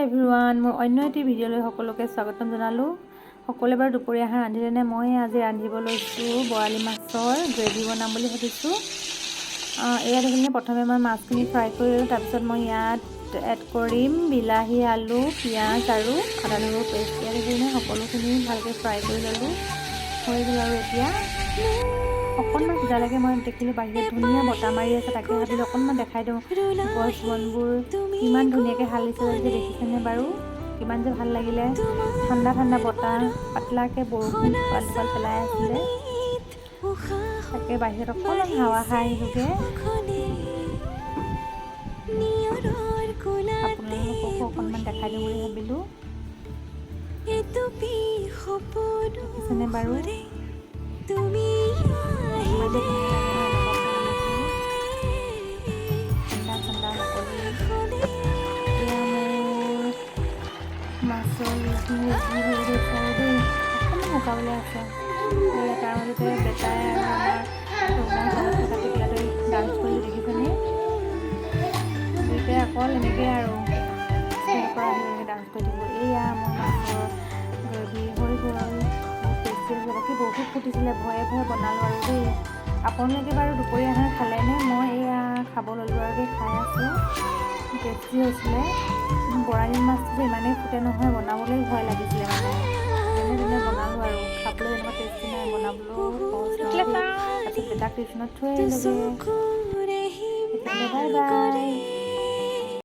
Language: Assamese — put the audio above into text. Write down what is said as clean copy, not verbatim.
এভৰিৱান, মোৰ অন্য এটি ভিডিঅ'লৈ সকলোকে স্বাগতম জনালোঁ। সকলোৱে বাৰু দুপৰীয়া আহাৰ ৰান্ধিলেনে? মই আজি ৰান্ধিব লৈছোঁ বৰালি মাছৰ গ্ৰেভি বনাম বুলি ভাবিছোঁ। এয়া দেখিলে প্ৰথমে মই মাছখিনি ফ্ৰাই কৰি ল'লোঁ। তাৰপিছত মই ইয়াত এড কৰিম বিলাহী, আলু, পিঁয়াজ আৰু আদা নহৰু পেষ্ট। ইয়াত দেখিলে সকলোখিনি ভালকৈ ফ্ৰাই কৰি ল'লোঁ। হৈ গ'ল আৰু এতিয়া অকণমান সিজালৈকে মই দেখিলোঁ বাহিৰত ধুনীয়া বতাহ মাৰি আছে। তাকে ভাবিলোঁ অকণমান দেখাই দিওঁ গছ বনবোৰ কিমান ধুনীয়াকৈ হালিছে যে দেখিছেনে বাৰু? কিমান যে ভাল লাগিলে, ঠাণ্ডা ঠাণ্ডা বতাহ, পাতলাকৈ বৰষুণ টোপাল টোপাল পেলাই আছিলে। তাকে বাহিৰত অকণমান হাৱা খাই আহিলোঁগৈ। আপোনালোককো অকণমান দেখাই দিওঁ বুলি ভাবিলোঁ। দেখিছেনে বাৰু? ঠাণ্ডা ঠাণ্ডা মুকলি এয়া মোৰ মাছৰ ৰেডি হৈ গৈছে আৰু দেই, অকণমান শুকাবলৈ আছে। তাৰ মাজতে বেটাই আৰু আমাৰ কাটি পেলাই ডান্স কৰি দেখিছেনে? দুয়োটাই অকল এনেকৈ আৰু স্কুলৰ পৰা আহি এনেকৈ ডান্স কৰি থাকিব। এয়া মোৰ মাছৰ গ্ৰেভি হৈ গ'ল, বহুত টেষ্টি হৈছে। বাকী বহুত ফুটিছিলে, ভয়ে ভয়ে বনালোঁ আৰু দেই। আপোনালোকে বাৰু দুপৰীয়া আহাৰ খালেনে? মই এয়া খাব ল'লোঁ আৰু দেই, খাই আছোঁ। টেষ্টি হৈছিলে। বৰালি মাছটো ইমানেই ফুটে নহয়, বনাবলৈ ভয় লাগিছিলে মানে। যেনে বনালোঁ আৰু খাবলৈ যেনেকুৱা টেষ্টি নাই, বনাবলৈও সহজ নহয়। তাৰপিছত বেটাক টিউশ্যনত থৈ আহিলোঁগৈ। Bye bye.